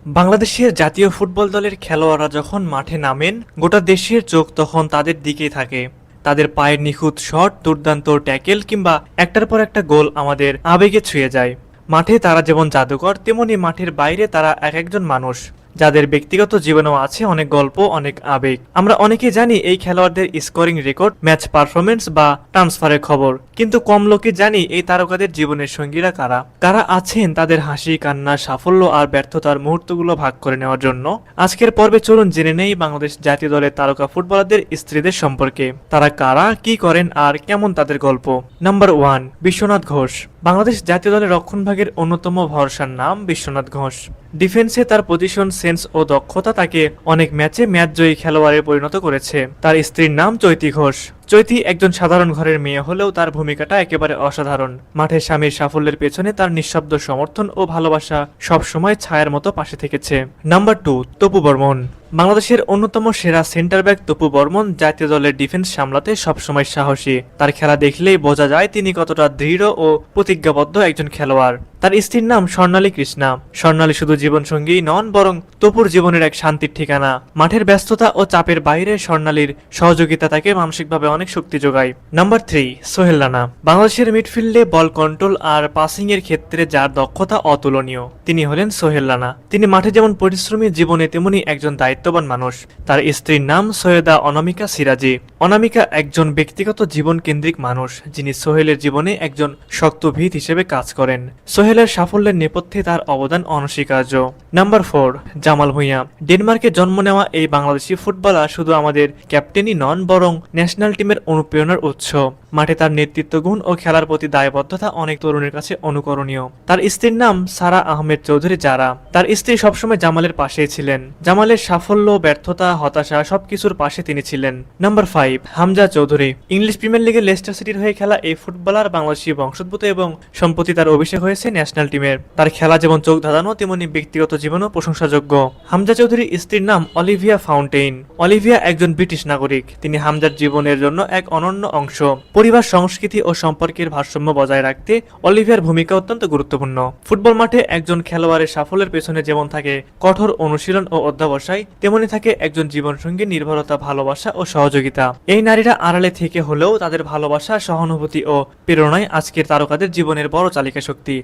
বাংলাদেশের জাতীয় ফুটবল দলের খেলোয়াড়রা যখন মাঠে নামেন, গোটা দেশের চোখ তখন তাদের দিকেই থাকে। তাদের পায়ের নিখুঁত শট, দুর্দান্ত ট্যাকেল কিংবা একটার পর একটা গোল আমাদের আবেগে ছুঁয়ে যায়। মাঠে তারা যেমন জাদুকর, তেমনি মাঠের বাইরে তারা এক একজন মানুষ, যাদের ব্যক্তিগত জীবনেও আছে অনেক গল্প, অনেক আবেগ। আমরা অনেকেই জানি এই খেলোয়াড়দের স্কোরিং রেকর্ড, ম্যাচ পারফরমেন্স বা ট্রান্সফারের খবর, কিন্তু কম লোকে জানি এই তারকাদের জীবনের সঙ্গীরা কারা কারা আছেন তাদের হাসি, কান্না, সাফল্য আর ব্যর্থতার মুহূর্তগুলো ভাগ করে নেওয়ার জন্য। আজকের পর্বে চলুন জেনে নেই বাংলাদেশ জাতীয় দলের তারকা ফুটবলারদের স্ত্রীদের সম্পর্কে। তারা কারা, কি করেন আর কেমন তাদের গল্প। নাম্বার 1, বিশ্বনাথ ঘোষ। বাংলাদেশ জাতীয় দলের রক্ষণভাগের অন্যতম ভরসার নাম বিশ্বনাথ ঘোষ। ডিফেন্সে তার পজিশন সেন্স ও দক্ষতা তাকে অনেক ম্যাচে ম্যাচজয়ী খেলোয়াড়ে পরিণত করেছে। তার স্ত্রীর নাম চৈতি ঘোষ। চৈতি একজন সাধারণ ঘরের মেয়ে হলেও তার ভূমিকাটা একেবারে অসাধারণ। মাঠে স্বামীর সাফল্যের পেছনে তার নিঃশব্দ সমর্থন ও ভালোবাসা সবসময় ছায়ার মতো পাশে থেকেছে। নাম্বার 2, তপু বর্মন। বাংলাদেশের অন্যতম সেরা সেন্টার ব্যাক তপু বর্মন জাতীয় দলের ডিফেন্স সামলাতে সবসময় সাহসী। তার খেলা দেখলেই বোঝা যায় তিনি কতটা দৃঢ় ও প্রতিজ্ঞাবদ্ধ একজন খেলোয়াড়। তার স্ত্রীর নাম স্বর্ণালী কৃষ্ণা। স্বর্ণালী শুধু জীবনসঙ্গী নন, বরং তপুর জীবনের এক শান্তির ঠিকানা। মাঠের ব্যস্ততা ও চাপের বাইরে স্বর্ণালীর সহযোগিতা তাকে মানসিকভাবে অনেক শক্তি যোগায়। নাম্বার 3, সোহেল রানা। বাংলাদেশের মিডফিল্ডে বল কন্ট্রোল আর পাসিং এর ক্ষেত্রে যার দক্ষতা অতুলনীয়, তিনি হলেন সোহেল রানা। তিনি মাঠে যেমন পরিশ্রমী, জীবনে তেমনি একজন দায়িত্ববান মানুষ। তার স্ত্রীর নাম সৈয়দা অনামিকা সিরাজি। অনামিকা একজন ব্যক্তিগত জীবন কেন্দ্রিক মানুষ, যিনি সোহেলের জীবনে একজন শক্ত ভিত হিসেবে কাজ করেন। সোহেলের সাফল্যের নেপথ্যে তার অবদান অনস্বীকার্য। নাম্বার 4, জামাল ভুঁইয়া। ডেনমার্কে জন্ম নেওয়া এই বাংলাদেশি ফুটবলার শুধু আমাদের ক্যাপ্টেনই নন, বরং ন্যাশনাল টিমের অনুপ্রেরণার উৎস। মাঠে তার নেতৃত্ব গুণ ও খেলার প্রতি দায়বদ্ধতা অনেক তরুণের কাছে অনুকরণীয়। তার স্ত্রীর নাম সারা আহমেদ চৌধুরী জারা। তার স্ত্রী সবসময় জামালের পাশেই ছিলেন। জামালের সাফল্য, ব্যর্থতা, হতাশা সবকিছুর পাশে তিনি ছিলেন। Number 5, Hamza Chowdhury. English premier লিগে লেস্টার সিটির হয়ে খেলা এই ফুটবলার বাংলাদেশি বংশোদ্ভূত এবং সম্প্রতি তার অভিষেক হয়েছে ন্যাশনাল টিমের। তার খেলা যেমন চোখ ধাঁধানো, তেমনি ব্যক্তিগত জীবনও প্রশংসাযোগ্য। হামজা চৌধুরীর স্ত্রীর নাম অলিভিয়া ফাউন্টেইন। অলিভিয়া একজন ব্রিটিশ নাগরিক। তিনি হামজার জীবনের জন্য এক অনন্য অংশ। পরিবার, সংস্কৃতি ও সম্পর্কের ভারসাম্য বজায় রাখতে অলিভিয়ার ভূমিকা অত্যন্ত গুরুত্বপূর্ণ। ফুটবল মাঠে একজন খেলোয়াড়ের সাফল্যের পেছনে যেমন থাকে কঠোর অনুশীলন ও অধ্যবসায়, তেমনি থাকে একজন জীবনসঙ্গী, নির্ভরতা, ভালোবাসা ও সহযোগিতা। এই নারীরা আড়ালে থেকে হলেও তাদের ভালোবাসা, সহানুভূতি ও প্রেরণায় আজকের তারকাদের জীবনের বড় চালিকা শক্তি।